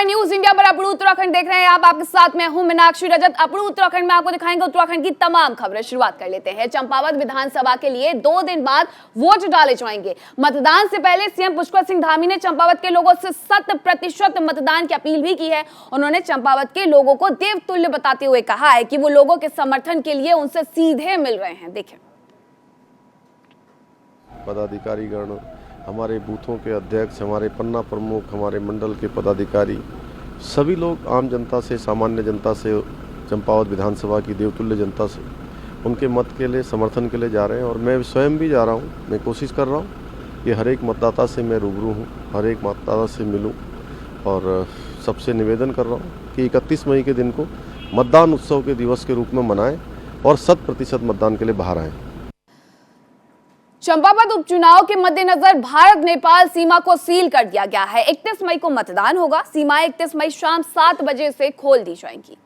News India पर अपड़ू उत्तराखंड देख रहे हैं आप। आपके साथ में हूं मीनाक्षी रजत। अपड़ू उत्तराखंड में आपको दिखाएंगे उत्तराखंड की तमाम खबरें। शुरुआत कर लेते हैं। चंपावत विधानसभा के लिए 2 दिन बाद वोट डाले जाएंगे। मतदान से पहले सीएम पुष्कर सिंह धामी ने चंपावत के लोगों से 100% मतदान की अपील भी की है। उन्होंने चंपावत के लोगों को देवतुल्य बताते हुए कहा है कि वो लोगों के समर्थन के लिए उनसे सीधे मिल रहे हैं। देखें। पदाधिकारीगण, हमारे बूथों के अध्यक्ष, हमारे पन्ना प्रमुख, हमारे मंडल के पदाधिकारी, सभी लोग आम जनता से, सामान्य जनता से, चंपावत विधानसभा की देवतुल्य जनता से उनके मत के लिए, समर्थन के लिए जा रहे हैं। और मैं स्वयं भी जा रहा हूं। मैं कोशिश कर रहा हूं कि हर एक मतदाता से मैं रूबरू हूं, हर एक मतदाता से मिलूं और सबसे निवेदन कर रहा हूं कि 31 मई के दिन को मतदान उत्सव के दिवस के रूप में मनाएं और 100% मतदान के लिए बाहर आएँ। चंपावत उपचुनाव के मद्देनजर भारत नेपाल सीमा को सील कर दिया गया है। 31 मई को मतदान होगा। सीमाएं 31 मई शाम 7 बजे से खोल दी जाएंगी।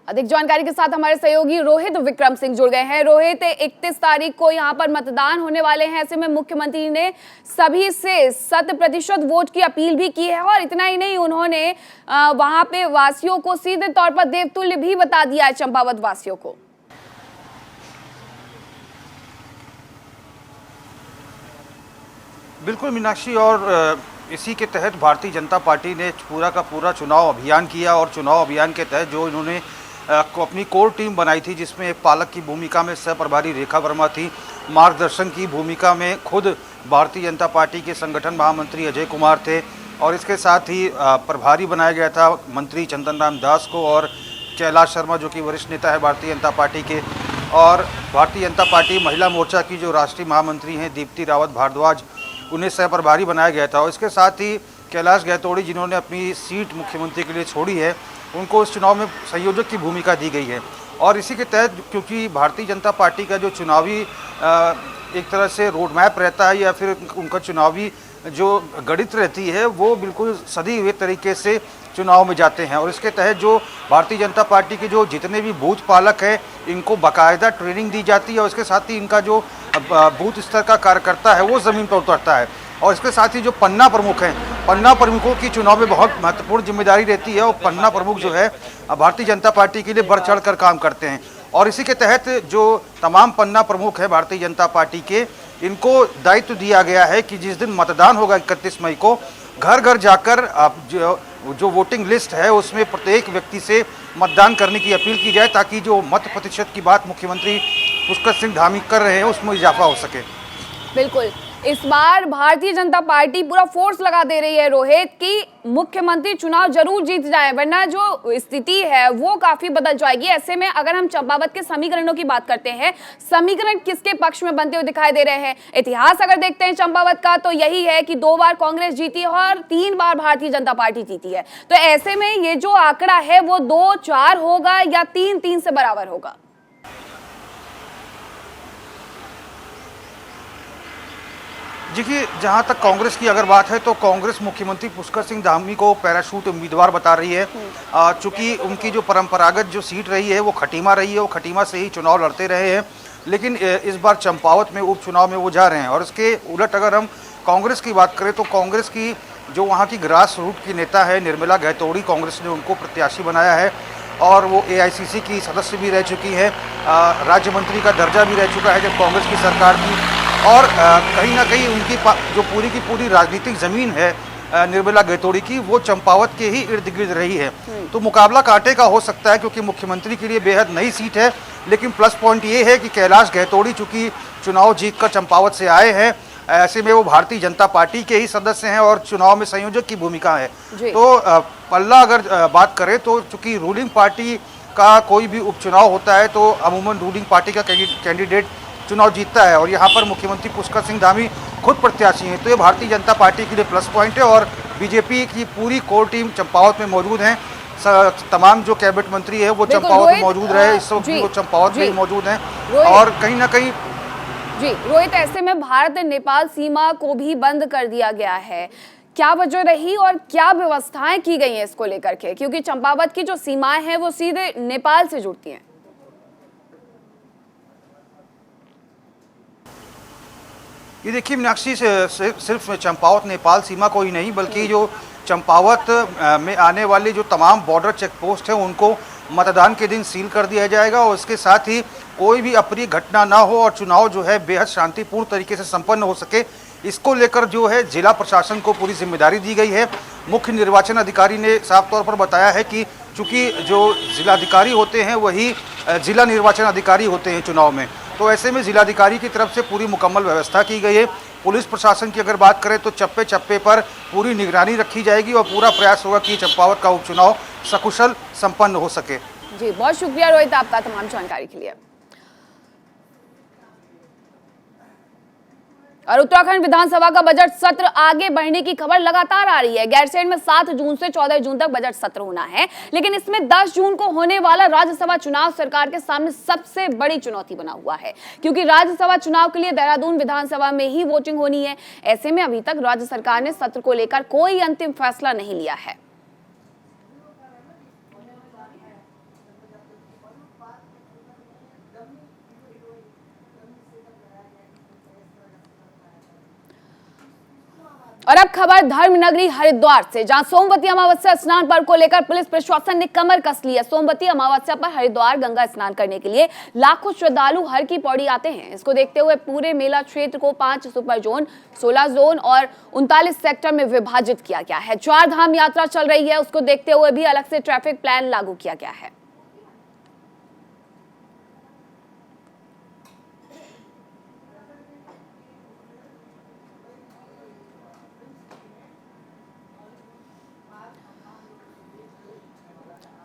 अधिक जानकारी के साथ हमारे सहयोगी रोहित विक्रम सिंह जुड़ गए हैं। रोहित, 31 तारीख को यहां पर मतदान होने वाले हैं। ऐसे में मुख्यमंत्री ने सभी से 100% वोट की अपील भी की है और इतना ही नहीं, उन्होंने वहां पे वासियों को सीधे तौर पर देवतुल्य भी बता दिया है, चंपावत वासियों को। बिल्कुल मीनाक्षी, और इसी के तहत भारतीय जनता पार्टी ने पूरा का पूरा चुनाव अभियान किया और चुनाव अभियान के तहत जो इन्होंने को अपनी कोर टीम बनाई थी, जिसमें एक पालक की भूमिका में सह प्रभारी रेखा वर्मा थी, मार्गदर्शन की भूमिका में खुद भारतीय जनता पार्टी के संगठन महामंत्री अजय कुमार थे और इसके साथ ही प्रभारी बनाया गया था मंत्री चंदन राम दास को और कैलाश शर्मा जो कि वरिष्ठ नेता है भारतीय जनता पार्टी के, और भारतीय जनता पार्टी महिला मोर्चा की जो राष्ट्रीय महामंत्री हैं दीप्ति रावत भारद्वाज, उन्हें सह प्रभारी बनाया गया था। और इसके साथ ही कैलाश गहतोड़ी, जिन्होंने अपनी सीट मुख्यमंत्री के लिए छोड़ी है, उनको इस चुनाव में संयोजक की भूमिका दी गई है। और इसी के तहत क्योंकि भारतीय जनता पार्टी का जो चुनावी एक तरह से रोड मैप रहता है या फिर उनका चुनावी जो गणित रहती है वो बिल्कुल सदी हुए तरीके से चुनाव में जाते हैं। और इसके तहत जो भारतीय जनता पार्टी के जो जितने भी बूथ पालक हैं, इनको बाकायदा ट्रेनिंग दी जाती है और इसके साथ ही इनका जो बूथ स्तर का कार्यकर्ता है वो ज़मीन पर उतरता है। और इसके साथ ही जो पन्ना प्रमुख हैं, पन्ना प्रमुखों की चुनाव में बहुत महत्वपूर्ण जिम्मेदारी रहती है और पन्ना प्रमुख जो है भारतीय जनता पार्टी के लिए बढ़ चढ़ कर काम करते हैं। और इसी के तहत जो तमाम पन्ना प्रमुख हैं भारतीय जनता पार्टी के, इनको दायित्व दिया गया है कि जिस दिन मतदान होगा 31 मई को, घर घर जाकर जो वोटिंग लिस्ट है उसमें प्रत्येक व्यक्ति से मतदान करने की अपील की जाए ताकि जो मत प्रतिशत की बात मुख्यमंत्री पुष्कर सिंह धामी कर रहे हैं उसमें इजाफा हो सके। बिल्कुल, इस बार भारतीय जनता पार्टी पूरा फोर्स लगा दे रही है रोहित कि मुख्यमंत्री चुनाव जरूर जीत जाए, वरना जो स्थिति है वो काफी बदल जाएगी। ऐसे में अगर हम चंपावत के समीकरणों की बात करते हैं, समीकरण किसके पक्ष में बनते हुए दिखाई दे रहे हैं? इतिहास अगर देखते हैं चंपावत का तो यही है कि 2 बार कांग्रेस जीती है और 3 बार भारतीय जनता पार्टी जीती है। तो ऐसे में ये जो आंकड़ा है वो 2-4 होगा या 3-3 से बराबर होगा? देखिए, जहां तक कांग्रेस की अगर बात है तो कांग्रेस मुख्यमंत्री पुष्कर सिंह धामी को पैराशूट उम्मीदवार बता रही है। चूंकि उनकी जो परंपरागत जो सीट रही है वो खटीमा रही है, वो खटीमा से ही चुनाव लड़ते रहे हैं, लेकिन इस बार चंपावत में उपचुनाव में वो जा रहे हैं। और इसके उलट अगर हम कांग्रेस की बात करें तो कांग्रेस की जो वहाँ की ग्रास रूट की नेता है निर्मला गहतोड़ी, कांग्रेस ने उनको प्रत्याशी बनाया है और वो AICC की सदस्य भी रह चुकी है, राज्य मंत्री का दर्जा भी रह चुका है जब कांग्रेस की सरकार थी। और कहीं ना कहीं उनकी जो पूरी की पूरी राजनीतिक ज़मीन है निर्मला गहतोड़ी की, वो चंपावत के ही इर्द गिर्द रही है। तो मुकाबला कांटे का हो सकता है क्योंकि मुख्यमंत्री के लिए बेहद नई सीट है, लेकिन प्लस पॉइंट ये है कि कैलाश गहतोड़ी चूँकि चुनाव जीत कर चंपावत से आए हैं, ऐसे में वो भारतीय जनता पार्टी के ही सदस्य हैं और चुनाव में संयोजक की भूमिका है। तो पल्ला अगर बात करें तो चूँकि रूलिंग पार्टी का कोई भी उपचुनाव होता है तो अमूमन रूलिंग पार्टी का कैंडिडेट चुनाव जीतता है और यहाँ पर मुख्यमंत्री पुष्कर सिंह धामी खुद प्रत्याशी हैं, तो ये भारतीय जनता पार्टी के लिए प्लस पॉइंट है। और बीजेपी की पूरी कोर टीम चंपावत में मौजूद हैं। तमाम जो कैबिनेट मंत्री है वो चंपावत में मौजूद रहे, इस वक्त वो चंपावत में मौजूद हैं और कहीं ना कहीं जी रोहित, ऐसे में भारत नेपाल सीमा को भी बंद कर दिया गया है, क्या वजह रही और क्या व्यवस्थाएं की गई हैं इसको लेकर के, क्योंकि चंपावत की जो सीमाएं हैं वो सीधे नेपाल से जुड़ती हैं। ये देखिए मीनाक्षी, सिर्फ चंपावत नेपाल सीमा को ही नहीं बल्कि जो चंपावत में आने वाली जो तमाम बॉर्डर चेक पोस्ट हैं उनको मतदान के दिन सील कर दिया जाएगा और इसके साथ ही कोई भी अप्रिय घटना ना हो और चुनाव जो है बेहद शांतिपूर्ण तरीके से संपन्न हो सके, इसको लेकर जो है जिला प्रशासन को पूरी जिम्मेदारी दी गई है। मुख्य निर्वाचन अधिकारी ने साफ तौर पर बताया है कि चूंकि जो जिलाधिकारी होते हैं वही जिला निर्वाचन अधिकारी होते हैं चुनाव में, तो ऐसे में जिलाधिकारी की तरफ से पूरी मुकम्मल व्यवस्था की गई है। पुलिस प्रशासन की अगर बात करें तो चप्पे चप्पे पर पूरी निगरानी रखी जाएगी और पूरा प्रयास होगा कि चंपावत का उपचुनाव सकुशल संपन्न हो सके। जी बहुत शुक्रिया रोहित आपका तमाम जानकारी के लिए। और उत्तराखंड विधानसभा का बजट सत्र आगे बढ़ने की खबर लगातार आ रही है। गैरसैंण में 7 जून से 14 जून तक बजट सत्र होना है, लेकिन इसमें 10 जून को होने वाला राज्यसभा चुनाव सरकार के सामने सबसे बड़ी चुनौती बना हुआ है, क्योंकि राज्यसभा चुनाव के लिए देहरादून विधानसभा में ही वोटिंग होनी है। ऐसे में अभी तक राज्य सरकार ने सत्र को लेकर कोई अंतिम फैसला नहीं लिया है। और अब खबर धर्मनगरी हरिद्वार से, जहां सोमवती अमावस्या स्नान पर्व को लेकर पुलिस प्रशासन ने कमर कस ली है। सोमवती अमावस्या पर हरिद्वार गंगा स्नान करने के लिए लाखों श्रद्धालु हर की पौड़ी आते हैं। इसको देखते हुए पूरे मेला क्षेत्र को 5 सुपर जोन, 16 जोन और 39 सेक्टर में विभाजित किया गया है। 4 धाम यात्रा चल रही है, उसको देखते हुए भी अलग से ट्रैफिक प्लान लागू किया गया है।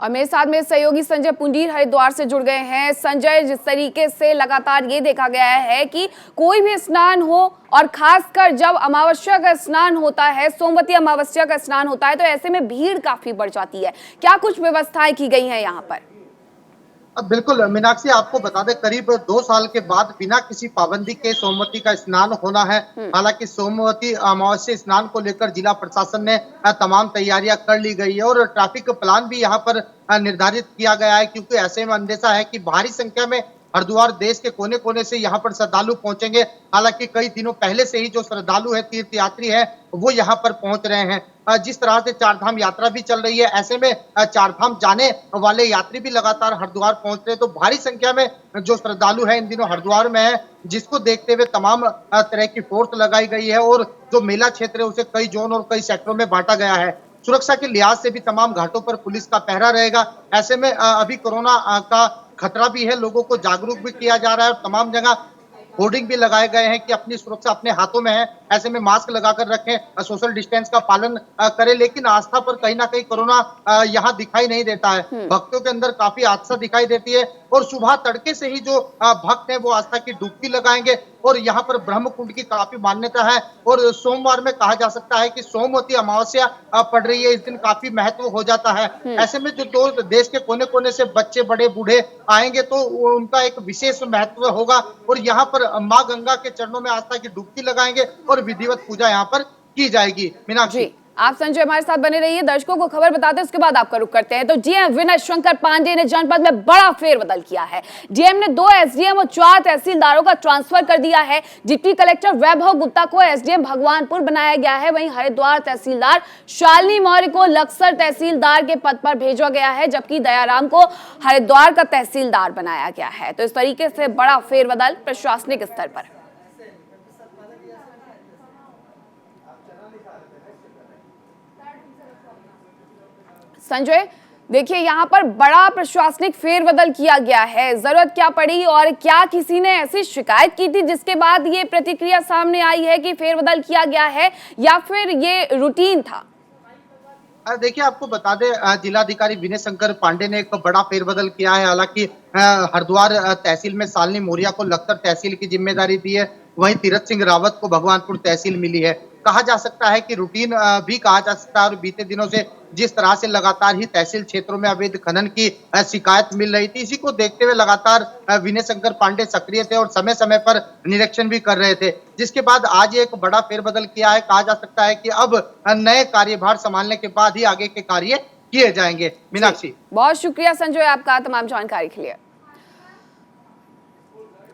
और मेरे साथ में सहयोगी संजय पुंडीर हरिद्वार से जुड़ गए हैं। संजय, जिस तरीके से लगातार ये देखा गया है कि कोई भी स्नान हो और खासकर जब अमावस्या का स्नान होता है, सोमवती अमावस्या का स्नान होता है, तो ऐसे में भीड़ काफी बढ़ जाती है। क्या कुछ व्यवस्थाएं की गई हैं यहाँ पर? अब बिल्कुल मीनाक्षी, आपको बता दें करीब 2 साल के बाद बिना किसी पाबंदी के सोमवती का स्नान होना है। हालांकि सोमवती अमावस्या स्नान को लेकर जिला प्रशासन ने तमाम तैयारियां कर ली गई है और ट्रैफिक प्लान भी यहां पर निर्धारित किया गया है, क्योंकि ऐसे में अंदेशा है कि भारी संख्या में हरिद्वार देश के कोने कोने से यहाँ पर श्रद्धालु पहुंचेंगे। हालांकि कई दिनों पहले से ही जो श्रद्धालु है, तीर्थ यात्री है, वो यहाँ पर पहुंच रहे हैं। जिस तरह से 4 धाम यात्रा भी चल रही है, ऐसे में 4 धाम जाने वाले यात्री भी लगातार हरिद्वार पहुंच रहे हैं, तो भारी संख्या में जो श्रद्धालु है इन दिनों हरिद्वार में है, जिसको देखते हुए तमाम तरह की फोर्स लगाई गई है और जो मेला क्षेत्र है उसे कई जोन और कई सेक्टरों में बांटा गया है। सुरक्षा के लिहाज से भी तमाम घाटों पर पुलिस का पहरा रहेगा। ऐसे में अभी कोरोना का खतरा भी है, लोगों को जागरूक भी किया जा रहा है और तमाम जगह होर्डिंग भी लगाए गए हैं कि अपनी सुरक्षा अपने हाथों में है। ऐसे में मास्क लगाकर रखें, सोशल डिस्टेंस का पालन करें, लेकिन आस्था पर कहीं ना कहीं कोरोना यहाँ दिखाई नहीं देता है। भक्तों के अंदर काफी आस्था दिखाई देती है और सुबह तड़के से ही जो भक्त हैं वो आस्था की डुबकी लगाएंगे और यहाँ पर ब्रह्म कुंड की काफी मान्यता है और सोमवार में कहा जा सकता है कि सोमवती अमावस्या पड़ रही है, इस दिन काफी महत्व हो जाता है। ऐसे में जो देश के कोने कोने से बच्चे बड़े बूढ़े आएंगे तो उनका एक विशेष महत्व होगा और यहाँ पर माँ गंगा के चरणों में आस्था की डुबकी लगाएंगे और विधिवत पूजा यहाँ पर की जाएगी। मीनाक्षी, आप संजय हमारे साथ बने रहिए। दर्शकों को खबर बताते हैं, उसके बाद आपका रुख करते हैं। तो डीएम विनय शंकर पांडे ने जनपद में बड़ा फेरबदल किया है। डीएम ने 2 एसडीएम और 4 तहसीलदारों का ट्रांसफर कर दिया है। डिप्टी कलेक्टर वैभव गुप्ता को एसडीएम भगवानपुर बनाया गया है। वहीं हरिद्वार तहसीलदार शालिनी मौर्य को लक्सर तहसीलदार के पद पर भेजा गया है, जबकि दयाराम को हरिद्वार का तहसीलदार बनाया गया है। तो इस तरीके से बड़ा फेरबदल प्रशासनिक स्तर पर। संजय, देखिए यहाँ पर बड़ा प्रशासनिक फेरबदल किया गया है। जरूरत क्या पड़ी और क्या किसी ने ऐसी शिकायत की थी जिसके बाद ये प्रतिक्रिया सामने आई है कि फेरबदल किया गया है, या फिर ये रूटीन था? देखिए, आपको बता दें जिलाधिकारी विनय शंकर पांडे ने एक बड़ा फेरबदल किया है। हालांकि हरिद्वार तहसील में शालिनी मौर्य को लखतर तहसील की जिम्मेदारी दी है, वहीं तीरथ सिंह रावत को भगवानपुर तहसील मिली है। कहा जा सकता है कि रूटीन भी कहा जा सकता है। और बीते दिनों से जिस तरह से लगातार ही तहसील क्षेत्रों में अवैध खनन की शिकायत मिल रही थी, इसी को देखते हुए लगातार विनय शंकर पांडे सक्रिय थे और समय समय पर निरीक्षण भी कर रहे थे, जिसके बाद आज एक बड़ा फेरबदल किया है। कहा जा सकता है कि अब नए कार्यभार संभालने के बाद ही आगे के कार्य किए जाएंगे। मीनाक्षी, बहुत शुक्रिया संजय आपका तमाम जानकारी के लिए।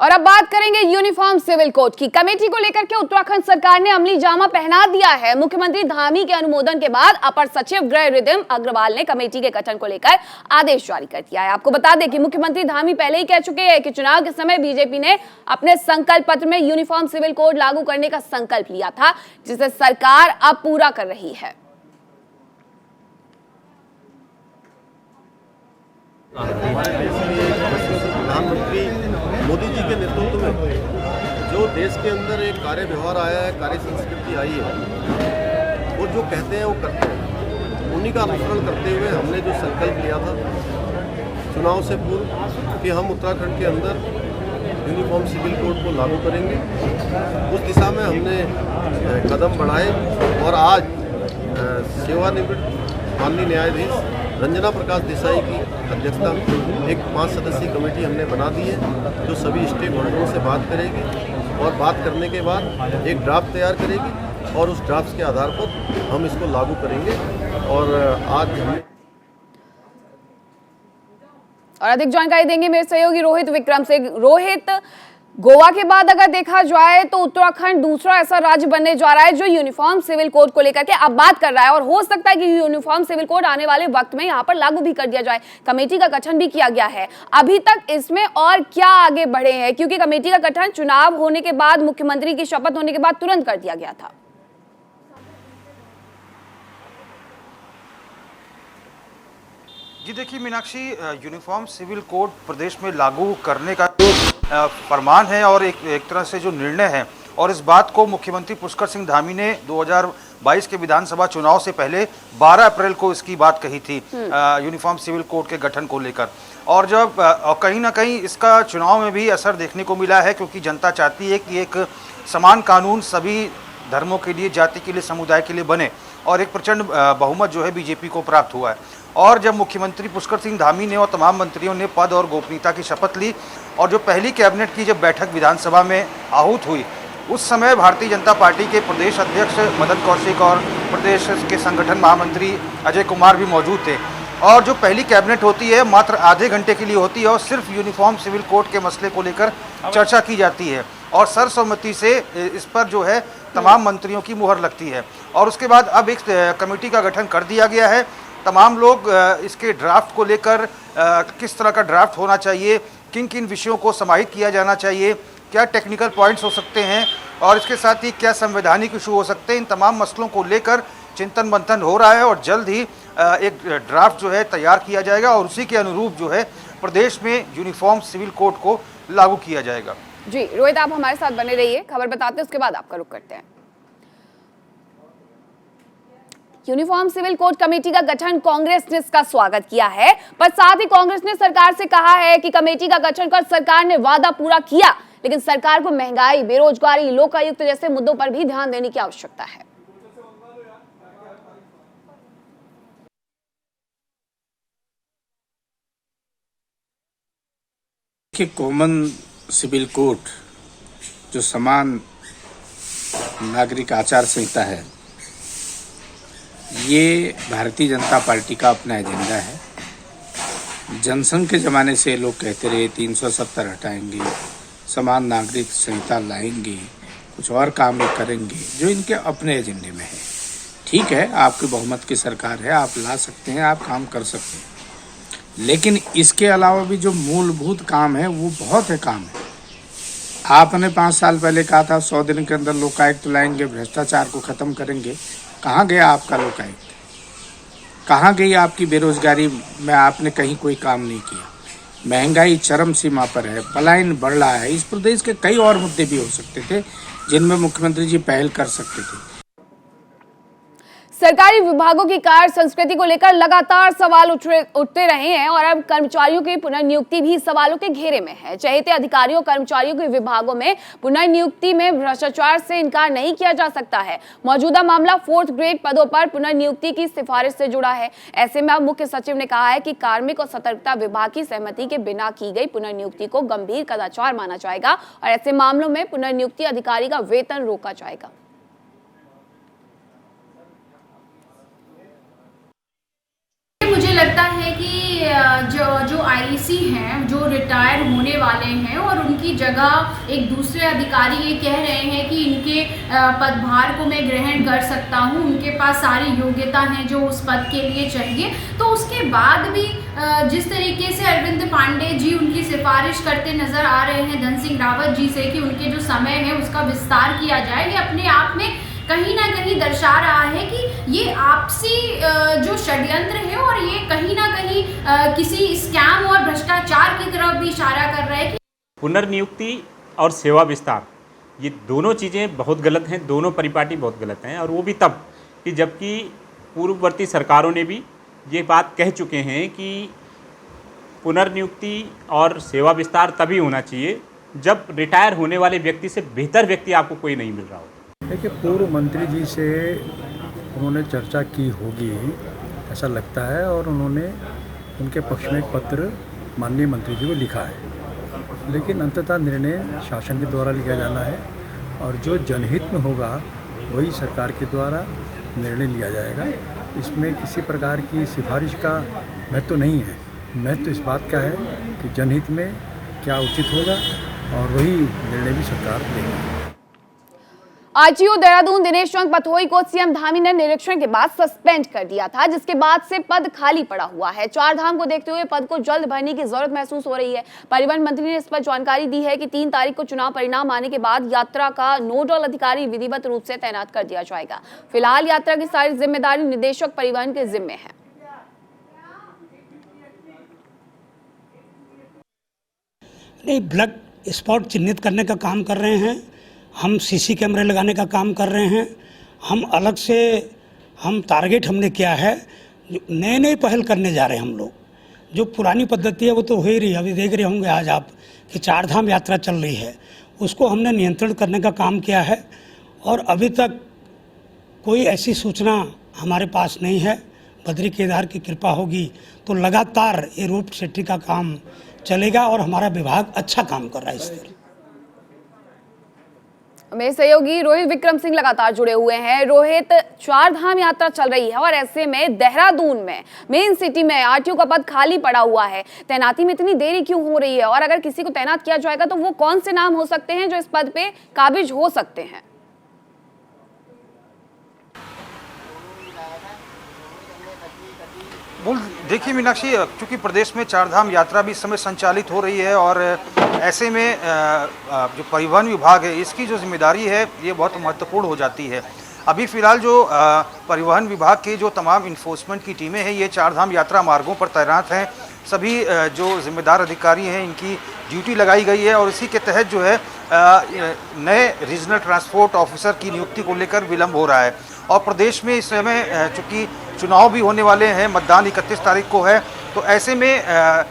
और अब बात करेंगे यूनिफॉर्म सिविल कोड की। कमेटी को लेकर के उत्तराखंड सरकार ने अमली जामा पहना दिया है। मुख्यमंत्री धामी के अनुमोदन के बाद अपर सचिव गृह रिदिम अग्रवाल ने कमेटी के गठन को लेकर आदेश जारी कर दिया है। आपको बता दें कि मुख्यमंत्री धामी पहले ही कह चुके हैं कि चुनाव के समय बीजेपी ने अपने संकल्प पत्र में यूनिफॉर्म सिविल कोड लागू करने का संकल्प लिया था, जिसे सरकार अब पूरा कर रही है। प्रधानमंत्री मोदी जी के नेतृत्व में जो देश के अंदर एक कार्य व्यवहार आया है, कार्य संस्कृति आई है, वो जो कहते हैं वो करते हैं। उन्हीं का अनुसरण करते हुए हमने जो संकल्प लिया था चुनाव से पूर्व कि हम उत्तराखंड के अंदर यूनिफॉर्म सिविल कोड को लागू करेंगे, उस दिशा में हमने कदम बढ़ाए। और आज सेवानिवृत्त माननीय न्यायाधीश रंजना प्रकाश देसाई की अध्यक्षता में एक 5 सदस्यीय कमेटी हमने बना दी है, जो सभी स्टेक होल्डरों से बात करेगी और बात करने के बाद एक ड्राफ्ट तैयार करेगी और उस ड्राफ्ट के आधार पर हम इसको लागू करेंगे। और आज हमने और अधिक जानकारी देंगे मेरे सहयोगी रोहित विक्रम से। रोहित, गोवा के बाद अगर देखा जाए तो उत्तराखंड दूसरा ऐसा राज्य बनने जा रहा है जो यूनिफॉर्म सिविल कोड को लेकर के अब बात कर रहा है, और हो सकता है कि यूनिफॉर्म सिविल कोड आने वाले वक्त में यहां पर लागू भी कर दिया जाए। कमेटी का गठन भी किया गया है। अभी तक इसमें और क्या आगे बढ़े हैं, क्योंकि कमेटी का गठन चुनाव होने के बाद, मुख्यमंत्री की शपथ होने के बाद तुरंत कर दिया गया था। जी देखिए मीनाक्षी, यूनिफॉर्म सिविल कोड प्रदेश में लागू करने का जो फरमान है और एक तरह से जो निर्णय है, और इस बात को मुख्यमंत्री पुष्कर सिंह धामी ने 2022 के विधानसभा चुनाव से पहले 12 अप्रैल को इसकी बात कही थी यूनिफॉर्म सिविल कोड के गठन को लेकर। और जब कहीं ना कहीं इसका चुनाव में भी असर देखने को मिला है, क्योंकि जनता चाहती है कि एक समान कानून सभी धर्मों के लिए, जाति के लिए, समुदाय के लिए बने, और एक प्रचंड बहुमत जो है बीजेपी को प्राप्त हुआ है। और जब मुख्यमंत्री पुष्कर सिंह धामी ने और तमाम मंत्रियों ने पद और गोपनीयता की शपथ ली, और जो पहली कैबिनेट की जब बैठक विधानसभा में आहूत हुई, उस समय भारतीय जनता पार्टी के प्रदेश अध्यक्ष मदन कौशिक और प्रदेश के संगठन महामंत्री अजय कुमार भी मौजूद थे। और जो पहली कैबिनेट होती है मात्र आधे घंटे के लिए होती है, और सिर्फ यूनिफॉर्म सिविल कोड के मसले को लेकर चर्चा की जाती है, और सर्वसम्मति से इस पर जो है तमाम मंत्रियों की मुहर लगती है। और उसके बाद अब एक कमेटी का गठन कर दिया गया है। तमाम लोग इसके ड्राफ्ट को लेकर, किस तरह का ड्राफ्ट होना चाहिए, किन किन विषयों को समाहित किया जाना चाहिए, क्या टेक्निकल पॉइंट्स हो सकते हैं, और इसके साथ ही क्या संवैधानिक इशू हो सकते हैं, इन तमाम मसलों को लेकर चिंतन मंथन हो रहा है। और जल्द ही एक ड्राफ्ट जो है तैयार किया जाएगा, और उसी के अनुरूप जो है प्रदेश में यूनिफॉर्म सिविल कोड को लागू किया जाएगा। जी रोहित, आप हमारे साथ बने रहिए, खबर बताते हैं, उसके बाद आपका रुख करते हैं। यूनिफॉर्म सिविल कोड कमेटी का गठन कांग्रेस ने इसका स्वागत किया है, पर साथ ही कांग्रेस ने सरकार से कहा है कि कमेटी का गठन कर सरकार ने वादा पूरा किया, लेकिन सरकार को महंगाई, बेरोजगारी, लोकायुक्त जैसे मुद्दों पर भी ध्यान देने की आवश्यकता है। कॉमन सिविल कोड जो समान नागरिक आचार संहिता है, ये भारतीय जनता पार्टी का अपना एजेंडा है। जनसंघ के ज़माने से लोग कहते रहे 370 हटाएंगे, समान नागरिक संहिता लाएंगे, कुछ और काम करेंगे जो इनके अपने एजेंडे में है। ठीक है, आपकी बहुमत की सरकार है, आप ला सकते हैं, आप काम कर सकते हैं, लेकिन इसके अलावा भी जो मूलभूत काम है वो बहुत है काम है। आपने 5 साल पहले कहा था 100 दिन के अंदर लोकायुक्त लाएंगे, भ्रष्टाचार को ख़त्म करेंगे। कहाँ गया आपका लोकायुक्त? कहाँ गई आपकी बेरोजगारी में? आपने कहीं कोई काम नहीं किया। महंगाई चरम सीमा पर है, पलायन बढ़ रहा है। इस प्रदेश के कई और मुद्दे भी हो सकते थे जिनमें मुख्यमंत्री जी पहल कर सकते थे। सरकारी विभागों की कार्य संस्कृति को लेकर लगातार सवाल उठते रहे हैं और अब कर्मचारियों की पुनर्नियुक्ति भी सवालों के घेरे में है। चहेते अधिकारियों कर्मचारियों के विभागों में पुनर्नियुक्ति में भ्रष्टाचार से इनकार नहीं किया जा सकता है। मौजूदा मामला 4th ग्रेड पदों पर पुनर्नियुक्ति की सिफारिश से जुड़ा है। ऐसे में अब मुख्य सचिव ने कहा है कि कार्मिक और सतर्कता विभाग की सहमति के बिना की गई पुनर्नियुक्ति को गंभीर कदाचार माना जाएगा और ऐसे मामलों में पुनर्नियुक्ति अधिकारी का वेतन रोका जाएगा। मुझे लगता है कि जो आईसी हैं, जो रिटायर होने वाले हैं और उनकी जगह एक दूसरे अधिकारी ये कह रहे हैं कि इनके पदभार को मैं ग्रहण कर सकता हूं, उनके पास सारी योग्यता है जो उस पद के लिए चाहिए, तो उसके बाद भी जिस तरीके से अरविंद पांडे जी उनकी सिफारिश करते नजर आ रहे हैं धन सिंह रावत जी से कि उनके जो समय है उसका विस्तार किया जाए, ये अपने आप में कहीं ना कहीं दर्शा रहा है कि ये आपसी जो षड्यंत्र है और ये कहीं ना कहीं किसी स्कैम और भ्रष्टाचार की तरफ भी इशारा कर रहा है। पुनर्नियुक्ति और सेवा विस्तार ये दोनों चीज़ें बहुत गलत हैं, दोनों परिपाटी बहुत गलत हैं और वो भी तब कि जबकि पूर्ववर्ती सरकारों ने भी ये बात कह चुके हैं कि पुनर्नियुक्ति और सेवा विस्तार तभी होना चाहिए जब रिटायर होने वाले व्यक्ति से बेहतर व्यक्ति आपको कोई नहीं मिल रहा हो। देखिए, पूर्व मंत्री जी से उन्होंने चर्चा की होगी ऐसा लगता है और उन्होंने उनके पक्ष में एक पत्र माननीय मंत्री जी को लिखा है, लेकिन अंततः निर्णय शासन के द्वारा लिया जाना है और जो जनहित में होगा वही सरकार के द्वारा निर्णय लिया जाएगा। इसमें किसी प्रकार की सिफारिश का महत्व नहीं है। महत्व इस बात का है कि जनहित में क्या उचित होगा और वही निर्णय भी सरकार लेगी। आरटीओ देहरादून दिनेश चंद पथोई को सीएम धामी ने निरीक्षण के बाद सस्पेंड कर दिया था, जिसके बाद से पद खाली पड़ा हुआ है। 4 धाम को देखते हुए पद को जल्द भरने की जरूरत महसूस हो रही है। परिवहन मंत्री ने इस पर जानकारी दी है कि 3 तारीख को चुनाव परिणाम आने के बाद यात्रा का नोडल अधिकारी विधिवत रूप से तैनात कर दिया जाएगा। फिलहाल यात्रा की सारी जिम्मेदारी निदेशक परिवहन के जिम्मे है। नहीं, ब्लड स्पॉट चिन्हित करने का काम कर रहे हैं, हम सीसी कैमरे लगाने का काम कर रहे हैं, हम अलग से हम टारगेट हमने किया है, नए नए पहल करने जा रहे हैं हम लोग। जो पुरानी पद्धति है वो तो हो ही रही है, अभी देख रहे होंगे आज आप कि 4 धाम यात्रा चल रही है, उसको हमने नियंत्रण करने का काम किया है और अभी तक कोई ऐसी सूचना हमारे पास नहीं है। बद्री केदार की कृपा होगी तो लगातार ये रूट सेफ्टी का काम चलेगा और हमारा विभाग अच्छा काम कर रहा है। इस तरह मेरे सहयोगी रोहित विक्रम सिंह लगातार जुड़े हुए हैं। रोहित, 4 धाम यात्रा चल रही है और ऐसे में देहरादून में मेन सिटी में आरटीओ का पद खाली पड़ा हुआ है। तैनाती में इतनी देरी क्यों हो रही है और अगर किसी को तैनात किया जाएगा तो वो कौन से नाम हो सकते हैं जो इस पद पे काबिज हो सकते हैं? देखिए मीनाक्षी, चूंकि प्रदेश में 4 धाम यात्रा भी इस समय संचालित हो रही है और ऐसे में जो परिवहन विभाग है इसकी जो जिम्मेदारी है ये बहुत महत्वपूर्ण हो जाती है। अभी फिलहाल जो परिवहन विभाग के जो तमाम इन्फोर्समेंट की टीमें हैं ये 4 धाम यात्रा मार्गों पर तैनात हैं। सभी जो जिम्मेदार अधिकारी हैं इनकी ड्यूटी लगाई गई है और इसी के तहत जो है नए रीजनल ट्रांसपोर्ट ऑफिसर की नियुक्ति को लेकर विलम्ब हो रहा है। और प्रदेश में इस समय चूँकि चुनाव भी होने वाले हैं, मतदान 31 तारीख को है, तो ऐसे में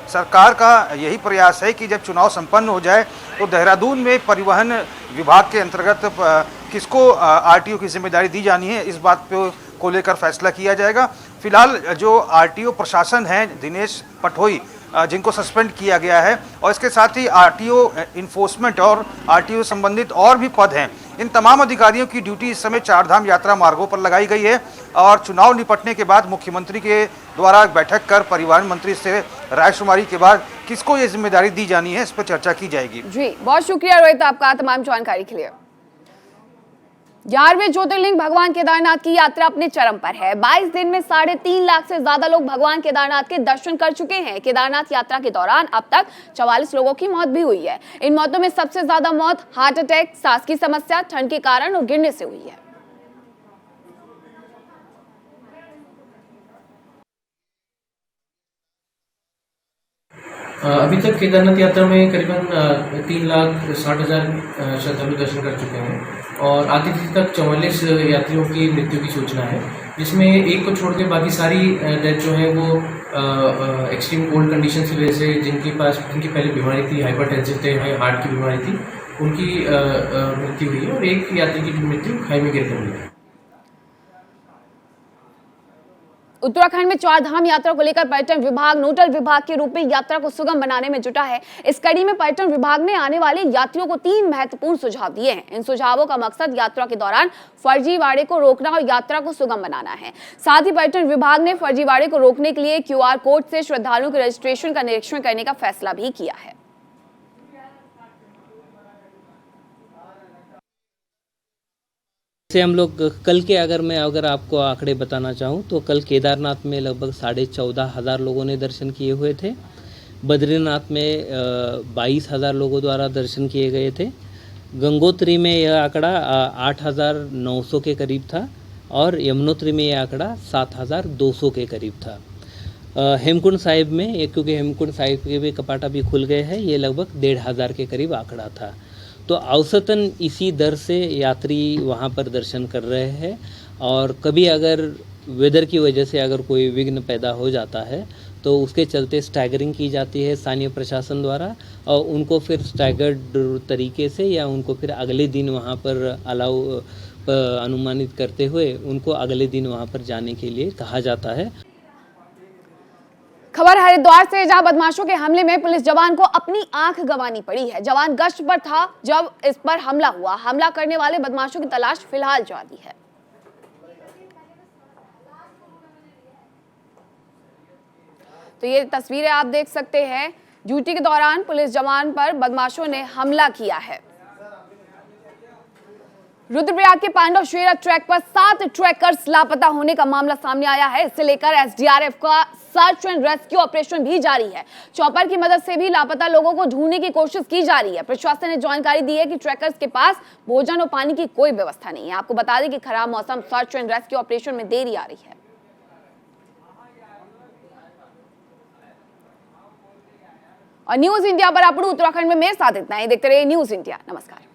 सरकार का यही प्रयास है कि जब चुनाव संपन्न हो जाए तो देहरादून में परिवहन विभाग के अंतर्गत किसको आरटीओ की जिम्मेदारी दी जानी है इस बात को लेकर फैसला किया जाएगा। फिलहाल जो आरटीओ प्रशासन है दिनेश पठोई जिनको सस्पेंड किया गया है और इसके साथ ही आरटीओ इन्फोर्समेंट और आरटीओ संबंधित और भी पद हैं, इन तमाम अधिकारियों की ड्यूटी इस समय 4 धाम यात्रा मार्गों पर लगाई गई है और चुनाव निपटने के बाद मुख्यमंत्री के द्वारा बैठक कर परिवहन मंत्री से रायशुमारी के बाद किसको ये जिम्मेदारी दी जानी है इस पर चर्चा की जाएगी। जी, बहुत शुक्रिया रोहित आपका तमाम जानकारी के लिए। 11वें ज्योतिर्लिंग भगवान केदारनाथ की यात्रा अपने चरम पर है। 22 दिन में 3.5 लाख से ज्यादा लोग भगवान केदारनाथ के दर्शन कर चुके हैं। केदारनाथ यात्रा के दौरान अब तक 44 लोगों की मौत भी हुई है। इन मौतों में सबसे ज्यादा मौत हार्ट अटैक, सांस की समस्या, ठंड के कारण और गिरने से हुई है। अभी तक केदारनाथ यात्रा में करीबन 3,60,000 श्रद्धालु दर्शन कर चुके हैं और आधी तिथि तक 44 यात्रियों की मृत्यु की सूचना है। जिसमें एक को छोड़ के बाकी सारी डेथ जो है वो एक्सट्रीम कोल्ड कंडीशन की वजह से जिनकी पहले बीमारी थी, हाइपरटेंसिव थे, हार्ट की बीमारी थी, उनकी मृत्यु हुई है और एक यात्री की मृत्यु खाई में गिरकर हुई है। उत्तराखंड में चार धाम यात्रा को लेकर पर्यटन विभाग नोडल विभाग के रूप में यात्रा को सुगम बनाने में जुटा है। इस कड़ी में पर्यटन विभाग ने आने वाले यात्रियों को 3 महत्वपूर्ण सुझाव दिए हैं। इन सुझावों का मकसद यात्रा के दौरान फर्जीवाड़े को रोकना और यात्रा को सुगम बनाना है। साथ ही पर्यटन विभाग ने फर्जीवाड़े को रोकने के लिए QR कोड से श्रद्धालुओं के रजिस्ट्रेशन का निरीक्षण करने का फैसला भी किया है। से हम लोग कल के अगर आपको आंकड़े बताना चाहूँ तो कल केदारनाथ में लगभग 14,500 लोगों ने दर्शन किए हुए थे। बद्रीनाथ में 22,000 लोगों द्वारा दर्शन किए गए थे। गंगोत्री में यह आंकड़ा 8,900 के करीब था और यमुनोत्री में यह आंकड़ा 7,200 के करीब था। हेमकुंड साहिब में, क्योंकि हेमकुंड साहिब के भी कपाट अभी खुल गए हैं, ये लगभग 1,500 के करीब आंकड़ा था। तो औसतन इसी दर से यात्री वहाँ पर दर्शन कर रहे हैं और कभी अगर वेदर की वजह से अगर कोई विघ्न पैदा हो जाता है तो उसके चलते स्टैगरिंग की जाती है स्थानीय प्रशासन द्वारा और उनको फिर स्टैगर्ड तरीके से या उनको फिर अगले दिन वहाँ पर अनुमानित करते हुए उनको अगले दिन वहाँ पर जाने के लिए कहा जाता है। खबर हरिद्वार से, जहां बदमाशों के हमले में पुलिस जवान को अपनी आंख गंवानी पड़ी है। जवान गश्त पर था जब इस पर हमला हुआ। हमला करने वाले बदमाशों की तलाश फिलहाल जारी है। तो ये तस्वीरें आप देख सकते हैं, ड्यूटी के दौरान पुलिस जवान पर बदमाशों ने हमला किया है। रुद्रप्रयाग के पांडव शेरा ट्रैक पर 7 ट्रैकर्स लापता होने का मामला सामने आया है। इसे लेकर SDRF का सर्च एंड रेस्क्यू ऑपरेशन भी जारी है। चॉपर की मदद से भी लापता लोगों को ढूंढने की कोशिश की जा रही है। प्रशासन ने जानकारी दी है कि ट्रैकर्स के पास भोजन और पानी की कोई व्यवस्था नहीं है। आपको बता दें कि खराब मौसम सर्च एंड रेस्क्यू ऑपरेशन में देरी आ रही है। और न्यूज इंडिया पर आप उत्तराखंड में मेरे साथ इतना ही। देखते रहिए न्यूज इंडिया। नमस्कार।